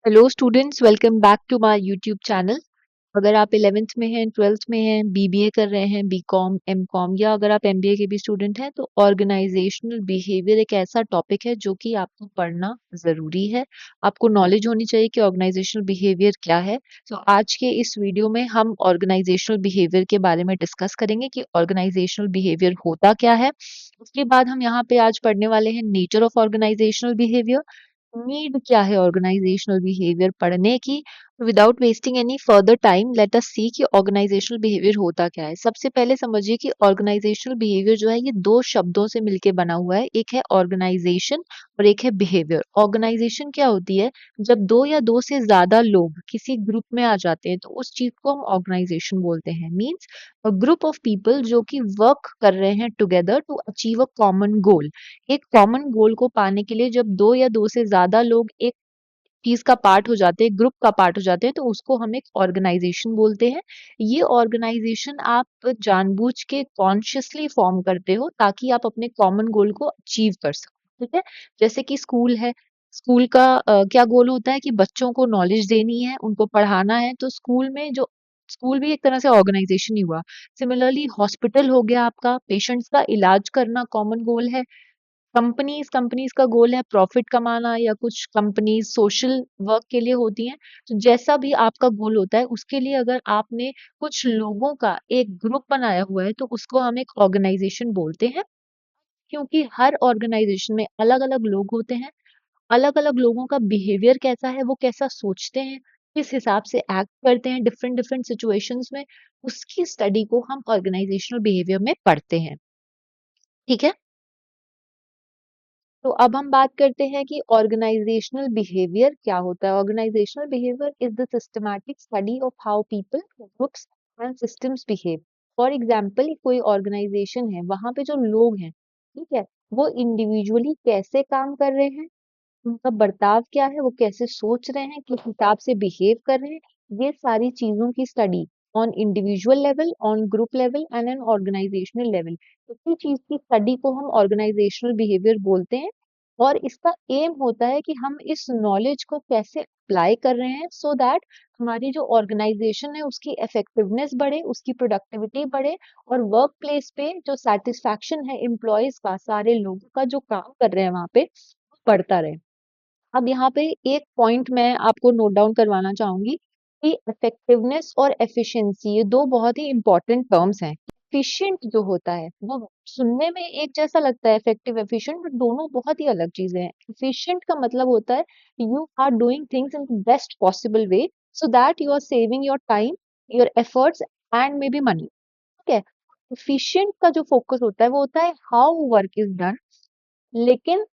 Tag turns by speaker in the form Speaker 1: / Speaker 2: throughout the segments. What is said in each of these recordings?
Speaker 1: Hello students, welcome back to my YouTube channel. अगर आप 11th में हैं, 12th में हैं, बीबीए कर रहे हैं, बीकॉम, एमकॉम या अगर आप एमबीए के भी स्टूडेंट हैं तो ऑर्गेनाइजेशनल बिहेवियर एक ऐसा टॉपिक है जो कि आपको पढ़ना ज़रूरी है। आपको नॉलेज होनी चाहिए कि ऑर्गेनाइजेशनल बिहेवियर क्या है। तो आज के इस वीडियो में हम ऑर्गेनाइजेशनल बिहेवियर के बारे में डिस्कस करेंगे कि ऑर्गेनाइजेशनल बिहेवियर होता क्या है। उसके बाद हम यहाँ पे आज पढ़ने वाले हैं nature of organisational behaviour. Need क्या है ऑर्गेनाइजेशनल बिहेवियर पढ़ने की। Without wasting any further time let us see कि ऑर्गेनाइजेशनल बिहेवियर होता क्या है। सबसे पहले समझिए कि ऑर्गेनाइजेशनल बिहेवियर जो है ये दो शब्दों से मिलके बना हुआ है। एक है ऑर्गेनाइजेशन और एक है बिहेवियर। ऑर्गेनाइजेशन क्या होती है? जब दो या दो से ज्यादा लोग किसी ग्रुप में आ जाते हैं तो उस चीज को हम ऑर्गेनाइजेशन बोलते हैं। Means a group of people जो कि वर्क कर रहे हैं together to achieve a common goal. एक कॉमन गोल को पाने के लिए जब दो या दो से ज्यादा लोग एक चीज का पार्ट हो जाते हैं, ग्रुप का पार्ट हो जाते हैं, तो उसको हम एक ऑर्गेनाइजेशन बोलते हैं। ये ऑर्गेनाइजेशन आप जानबूझ के कॉन्शियसली फॉर्म करते हो ताकि आप अपने कॉमन गोल को अचीव कर सको। ठीक है। जैसे कि स्कूल है। स्कूल का क्या गोल होता है कि बच्चों को नॉलेज देनी है, उनको पढ़ाना है। तो स्कूल में जो स्कूल भी एक तरह से ऑर्गेनाइजेशन ही हुआ। सिमिलरली हॉस्पिटल हो गया, आपका पेशेंट्स का इलाज करना कॉमन गोल है। कंपनीज कंपनीज का गोल है प्रॉफिट कमाना, या कुछ कंपनीज सोशल वर्क के लिए होती हैं। तो जैसा भी आपका गोल होता है उसके लिए अगर आपने कुछ लोगों का एक ग्रुप बनाया हुआ है तो उसको हम एक ऑर्गेनाइजेशन बोलते हैं। क्योंकि हर ऑर्गेनाइजेशन में अलग अलग लोग होते हैं। अलग अलग लोगों का बिहेवियर कैसा है, वो कैसा सोचते हैं, किस हिसाब से एक्ट करते हैं डिफरेंट डिफरेंट सिचुएशंस में, उसकी स्टडी को हम ऑर्गेनाइजेशनल बिहेवियर में पढ़ते हैं। ठीक है। तो अब हम बात करते हैं कि ऑर्गेनाइजेशनल बिहेवियर क्या होता है। Organisational behaviour is the systematic study of how people, groups and systems behave. For example, कोई ऑर्गेनाइजेशन है, वहां पे जो लोग हैं, ठीक है, वो इंडिविजुअली कैसे काम कर रहे हैं, उनका बर्ताव क्या है, वो कैसे सोच रहे हैं, किस हिसाब से बिहेव कर रहे हैं, ये सारी चीजों की study on individual level, on group level and an organisational level, इसी चीज की स्टडी को हम ऑर्गेनाइजेशनल बिहेवियर बोलते हैं। और इसका एम होता है कि हम इस नॉलेज को कैसे अप्लाई कर रहे हैं सो दैट हमारी जो ऑर्गेनाइजेशन है उसकी इफेक्टिवनेस बढ़े, उसकी प्रोडक्टिविटी बढ़े, और वर्क प्लेस पे जो सेटिस्फैक्शन है एम्प्लॉयज का, सारे लोगों का जो काम कर रहे हैं वहां पे, बढ़ता रहे। अब यहाँ पे एक पॉइंट मैं आपको नोट डाउन करवाना चाहूंगी कि इफेक्टिवनेस और एफिशिएंसी ये दो बहुत ही इंपॉर्टेंट टर्म्स हैं। एफिशिएंट जो होता है वो सुनने में एक जैसा लगता है, इफेक्टिव एफिशिएंट, बट दोनों बहुत ही अलग चीजें हैं। एफिशिएंट का मतलब होता है you are doing things in the best possible way so that you are saving your time, your efforts and may be money. ठीक है। एफिशिएंट का जो फोकस होता है वो होता है हाउ वर्क इज डन। लेकिन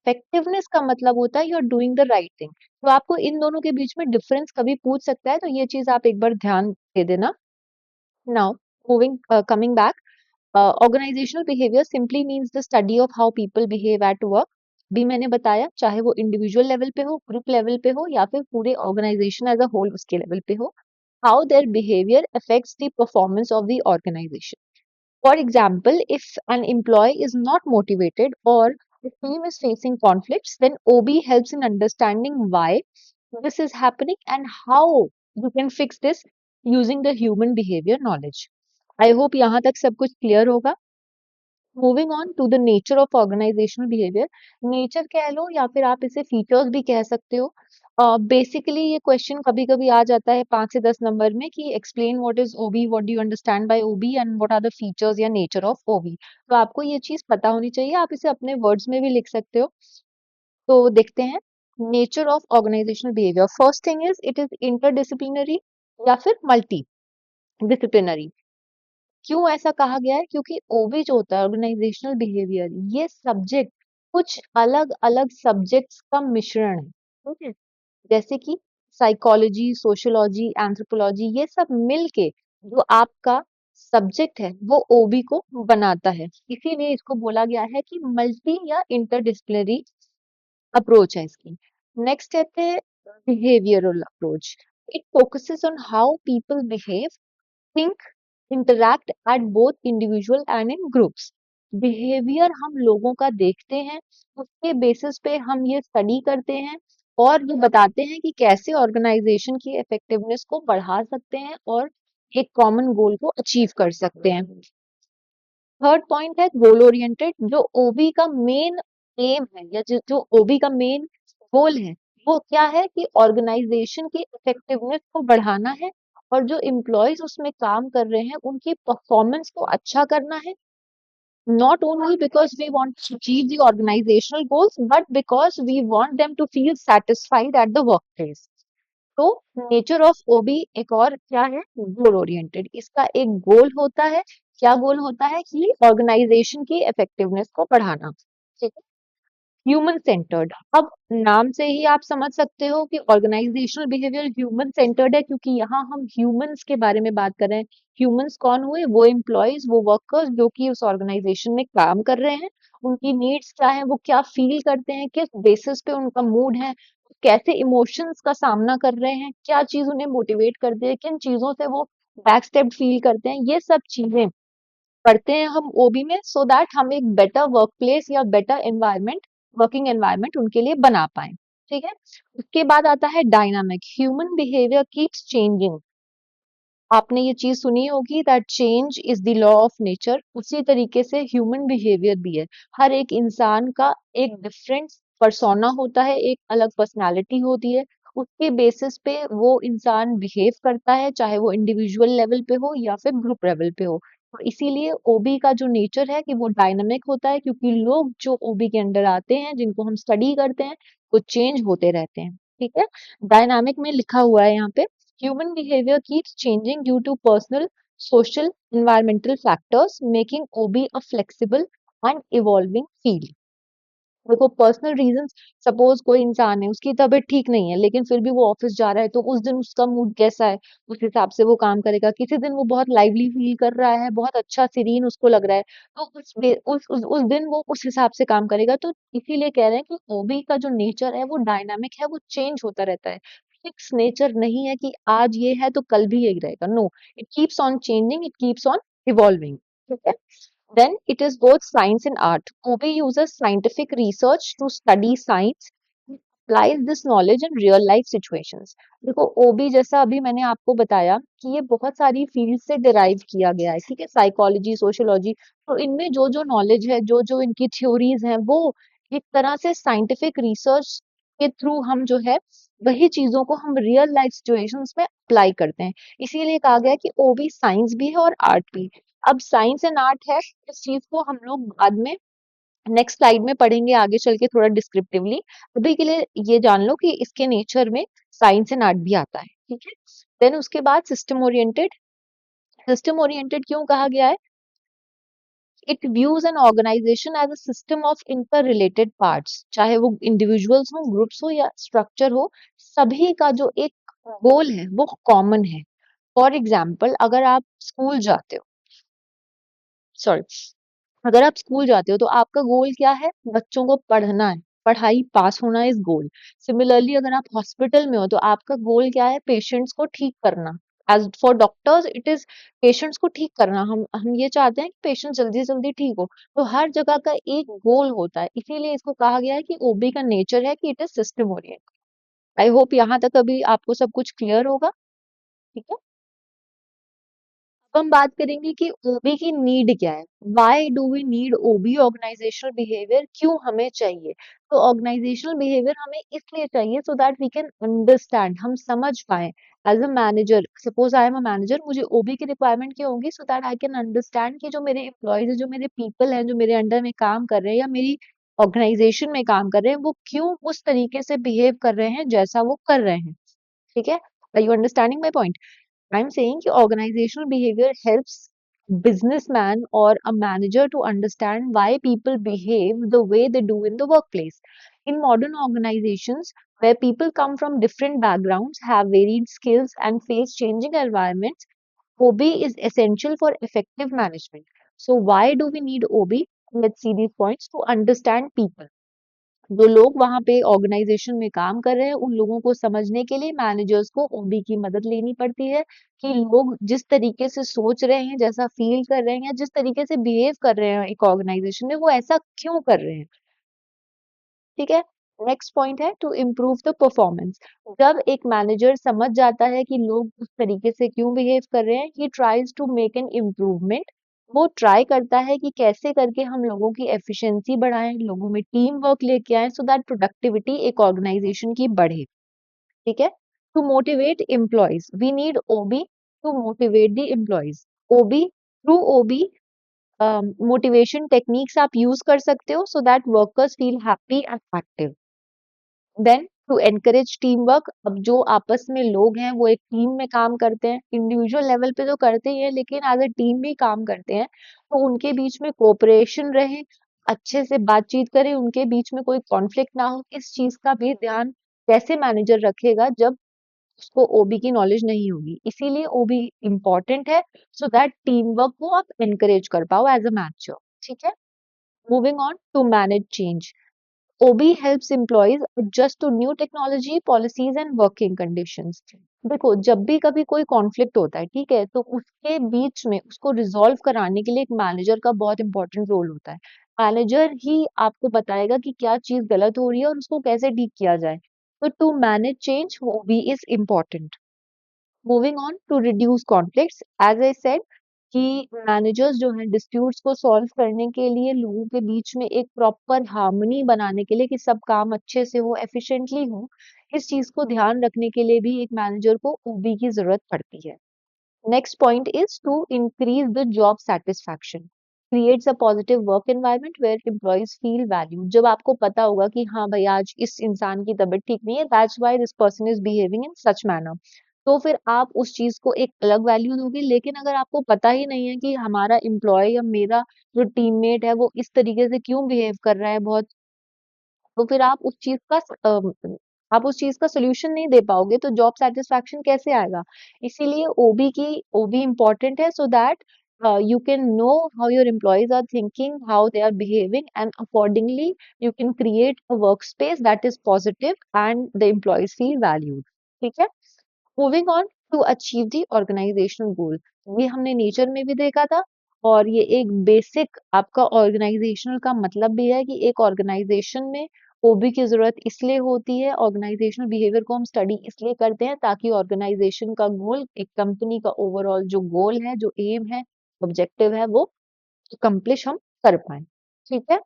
Speaker 1: इफेक्टिवनेस का मतलब होता है you are doing the right thing. तो आपको इन दोनों के बीच में डिफरेंस कभी पूछ सकता है, तो ये चीज आप एक बार ध्यान दे देना। Now moving coming back, organisational behaviour simply means the study of how people behave at work. भी मैंने बताया, चाहे वो इंडिविजुअल लेवल पे हो, ग्रुप लेवल पे हो, या फिर पूरे ऑर्गेनाइजेशन एज अ होल उसके लेवल पे हो, how their behaviour affects the performance of the organisation. For example, if an employee is not motivated or the team is facing conflicts, then OB helps in understanding why this is happening and how you can fix this using the human behavior knowledge. I hope यहाँ तक सब कुछ clear होगा। Moving on to the nature of organisational behaviour. Nature कह लो या फिर आप इसे फीचर्स भी कह सकते हो। बेसिकली ये क्वेश्चन कभी कभी आ जाता है 5 से 10 नंबर में कि explain what is OB, what do you understand by OB and what are the features या नेचर ऑफ ओबी। तो आपको ये चीज पता होनी चाहिए, आप इसे अपने वर्ड्स में भी लिख सकते हो। तो देखते हैं nature of organisational behaviour. First thing is it is interdisciplinary या फिर मल्टी डिसिप्लिनरी। क्यों ऐसा कहा गया है? क्योंकि ओबी जो होता है ऑर्गेनाइजेशनल बिहेवियर, ये सब्जेक्ट कुछ अलग अलग सब्जेक्ट्स का मिश्रण है। ठीक है। जैसे कि साइकोलॉजी, सोशियोलॉजी, एंथ्रोपोलॉजी, ये सब मिलके जो आपका सब्जेक्ट है वो ओबी को बनाता है। इसीलिए इसको बोला गया है कि मल्टी या इंटरडिसिप्लिनरी अप्रोच है इसकी। नेक्स्ट कहते हैं behavioural approach. It focuses on how people behave, think, interact at both individual and in groups. Behaviour हम लोगों का देखते हैं, उसके बेसिस पे हम ये स्टडी करते हैं और वो बताते हैं कि कैसे ऑर्गेनाइजेशन की इफेक्टिवनेस को बढ़ा सकते हैं और एक कॉमन गोल को अचीव कर सकते हैं। थर्ड पॉइंट है गोल ओरिएंटेड। जो ओबी का मेन एम है या जो ओबी का मेन गोल है वो क्या है कि ऑर्गेनाइजेशन की इफेक्टिवनेस को बढ़ाना है और जो एम्प्लॉयज उसमें काम कर रहे हैं उनकी परफॉर्मेंस को अच्छा करना है, not only because we want to achieve the organizational goals but because we want them to feel satisfied at the workplace। तो नेचर ऑफ ओबी एक और क्या है, गोल ओरिएंटेड। इसका एक गोल होता है, क्या गोल होता है कि ऑर्गेनाइजेशन की इफेक्टिवनेस को बढ़ाना। ठीक है। Human centred. अब नाम से ही आप समझ सकते हो कि ऑर्गेनाइजेशनल बिहेवियर ह्यूमन सेंटर्ड है, क्योंकि यहाँ हम ह्यूमंस के बारे में बात कर रहे हैं। ह्यूमंस कौन हुए, वो एम्प्लॉयज, वो वर्कर्स जो कि उस ऑर्गेनाइजेशन में काम कर रहे हैं। उनकी नीड्स क्या है, वो क्या फील करते हैं, किस बेसिस पे उनका मूड है, कैसे इमोशंस का सामना कर रहे हैं, क्या चीज उन्हें मोटिवेट करती है, किन चीजों से वो बैकस्टेप फील करते हैं, ये सब चीजें पढ़ते हैं हम ओबी में, सो दैट हम एक बेटर वर्क प्लेस या बेटर एनवायरनमेंट, वर्किंग एनवायरनमेंट उनके लिए बना पाए। ठीक है। उसके बाद आता है dynamic. Human behaviour keeps changing. आपने ये चीज सुनी होगी that change is the law of nature. उसी तरीके से ह्यूमन बिहेवियर भी है। हर एक इंसान का एक डिफरेंट पर्सोना होता है, एक अलग पर्सनालिटी होती है। उसके बेसिस पे वो इंसान बिहेव करता है, चाहे वो इंडिविजुअल लेवल पे हो या फिर ग्रुप लेवल पे हो। तो इसीलिए ओबी का जो नेचर है कि वो डायनामिक होता है, क्योंकि लोग जो ओबी के अंडर आते हैं, जिनको हम स्टडी करते हैं, वो चेंज होते रहते हैं। ठीक है। डायनामिक में लिखा हुआ है यहाँ पे, human behavior keeps changing due to personal, social, environmental factors, making OB a flexible and evolving field। देखो पर्सनल रीजंस, सपोज कोई इंसान है उसकी तबीयत ठीक नहीं है लेकिन फिर भी वो ऑफिस जा रहा है, तो उस दिन उसका मूड कैसा है उस हिसाब से वो काम करेगा। किसी दिन वो बहुत लाइवली फील कर रहा है, बहुत अच्छा सीरीन उसको लग रहा है, तो उस दिन वो उस हिसाब से काम करेगा। तो इसीलिए कह रहे हैं कि ओबी का जो नेचर है वो डायनामिक है, वो चेंज होता रहता है। फिक्स नेचर नहीं है कि आज ये है तो कल भी यही रहेगा, no, it keeps on changing, it keeps on evolving. ठीक है। Then it is both science and art. Kobe uses scientific research to study science, applies this knowledge in real life situations। देखो ओबी जैसा अभी मैंने आपको बताया कि ये बहुत सारी फील्ड से डिराइव किया गया है, ठीक है, साइकोलॉजी, सोशियोलॉजी। तो इनमें जो जो नॉलेज है, जो जो इनकी थ्योरीज हैं, वो एक तरह से साइंटिफिक रिसर्च के थ्रू हम जो है वही चीजों को हम रियल लाइफ सिचुएशंस में अप्लाई करते हैं। इसीलिए कहा गया कि ओबी साइंस भी है और आर्ट भी। अब साइंस एंड आर्ट है, इस चीज को हम लोग बाद में नेक्स्ट स्लाइड में पढ़ेंगे आगे चल के थोड़ा डिस्क्रिप्टिवली। अभी के लिए ये जान लो कि इसके नेचर में साइंस एंड आर्ट भी आता है। ठीक है। देन उसके बाद सिस्टम ओरिएंटेड। सिस्टम ओरिएंटेड क्यों कहा गया है? It views an organisation as a system of interrelated parts. चाहे वो इंडिविजुअल्स हो, ग्रुप्स हो या स्ट्रक्चर हो, सभी का जो एक गोल है वो कॉमन है। फॉर एग्जाम्पल, अगर आप स्कूल जाते हो, सॉरी, अगर आप स्कूल जाते हो तो आपका गोल क्या है? बच्चों को पढ़ना है, पढ़ाई पास होना इज गोल। सिमिलरली अगर आप हॉस्पिटल में हो तो आपका गोल क्या है? पेशेंट्स को ठीक करना। As for doctors it is patients को ठीक करना। हम ये चाहते हैं कि पेशेंट जल्दी से जल्दी ठीक हो। तो हर जगह का एक गोल होता है, इसीलिए इसको कहा गया है कि ओबी का नेचर है कि it is system oriented. I hope यहाँ तक अभी आपको सब कुछ क्लियर होगा। ठीक है। अब हम बात करेंगे कि ओबी की नीड क्या है। Why do we need OB? Organisational behaviour क्यों हमें चाहिए? तो ऑर्गेनाइजेशनल बिहेवियर हमें इसलिए चाहिए so that we can understand, हम समझ पाए। As a manager, suppose I am a manager, मुझे ओबी की रिक्वायरमेंट क्या होगी? So that I can understand कि जो मेरे एम्प्लॉयज है, जो मेरे पीपल हैं, जो मेरे अंडर में काम कर रहे हैं या मेरी ऑर्गेनाइजेशन में काम कर रहे हैं, वो क्यों उस तरीके से बिहेव कर रहे हैं जैसा वो कर रहे हैं। ठीक है। Are you understanding my point? I'm saying कि organizational behavior helps businessman or a manager to understand why people behave the way they do in the workplace. In modern organizations where people come from different backgrounds, have varied skills and face changing environments, OB is essential for effective management. So why do we need OB? Let's see these points to understand people. जो लोग वहां पे organisation में काम कर रहे हैं उन लोगों को समझने के लिए मैनेजर्स को ओबी की मदद लेनी पड़ती है कि लोग जिस तरीके से सोच रहे हैं, जैसा फील कर रहे हैं या जिस तरीके से बिहेव कर रहे हैं एक ऑर्गेनाइजेशन में, वो ऐसा क्यों कर रहे हैं। ठीक है। नेक्स्ट पॉइंट है टू इम्प्रूव द परफॉर्मेंस। जब एक मैनेजर समझ जाता है कि लोग उस तरीके से क्यों बिहेव कर रहे हैं, he tries to make an improvement. वो ट्राई करता है कि कैसे करके हम लोगों की एफिशिएंसी बढ़ाएं, लोगों में टीम वर्क लेके आए, सो दैट प्रोडक्टिविटी एक ऑर्गेनाइजेशन की बढ़े। ठीक है। To motivate employees we need OB to motivate the employees. OB, through OB motivation techniques आप यूज कर सकते हो so that workers feel happy and active. Then to encourage team work. अब जो आपस में लोग हैं वो एक टीम में काम करते हैं, इंडिविजुअल लेवल पे तो करते ही हैं लेकिन एज अ टीम भी काम करते हैं, तो उनके बीच में कोऑपरेशन रहे, अच्छे से बातचीत करें, उनके बीच में कोई कॉन्फ्लिक्ट ना हो। इस चीज का भी ध्यान कैसे मैनेजर रखेगा जब उसको ओबी की नॉलेज नहीं होगी, इसीलिए ओबी इम्पोर्टेंट है सो दैट टीम वर्क को आप एनकरेज कर पाओ एज अ मैनेजर। ठीक है। Moving on to manage change. OB helps employees adjust to new technology, policies and working conditions। देखो, जब भी कभी कोई कॉन्फ्लिक्ट होता है, ठीक है, तो उसके बीच में उसको रिजॉल्व कराने के लिए एक मैनेजर का बहुत इंपॉर्टेंट रोल होता है। मैनेजर ही आपको बताएगा कि क्या चीज गलत हो रही है और उसको कैसे ठीक किया जाए। तो to manage change OB is important. Moving on to reduce conflicts, as I said कि मैनेजर्स जो हैं डिस्प्यूट्स को सॉल्व करने के लिए, लोगों के बीच में एक प्रॉपर हार्मनी बनाने के लिए कि सब काम अच्छे से हो, एफिशिएंटली हो, इस चीज को ध्यान रखने के लिए भी एक मैनेजर को ओबी की जरूरत पड़ती है। Next point is to increase the job satisfaction. Creates a positive work environment where employees feel valued. जब आपको पता होगा कि हाँ भाई आज इस इंसान की तबीयत ठीक नहीं है, that's why this person is behaving in such manner, तो फिर आप उस चीज को एक अलग वैल्यू दोगे। लेकिन अगर आपको पता ही नहीं है कि हमारा एम्प्लॉय या मेरा जो टीममेट है वो इस तरीके से क्यों बिहेव कर रहा है बहुत, तो फिर आप उस चीज का सोल्यूशन नहीं दे पाओगे, तो जॉब सेटिस्फैक्शन कैसे आएगा। इसीलिए ओबी इम्पोर्टेंट है so that you can know how your employees are thinking, how they are behaving, and accordingly you can create a workspace that is positive and the employees feel valued। ठीक है। Moving on to achieve the organisational goal. ये हमने nature में भी देखा था और ये एक बेसिक आपका ऑर्गेनाइजेशनल का मतलब भी है कि एक ऑर्गेनाइजेशन में ओबी की जरूरत इसलिए होती है, ऑर्गेनाइजेशनल बिहेवियर को हम स्टडी इसलिए करते हैं ताकि ऑर्गेनाइजेशन का गोल, एक कंपनी का ओवरऑल जो गोल है, जो एम है, ऑब्जेक्टिव है, वो अकम्प्लिश हम कर पाए। ठीक है।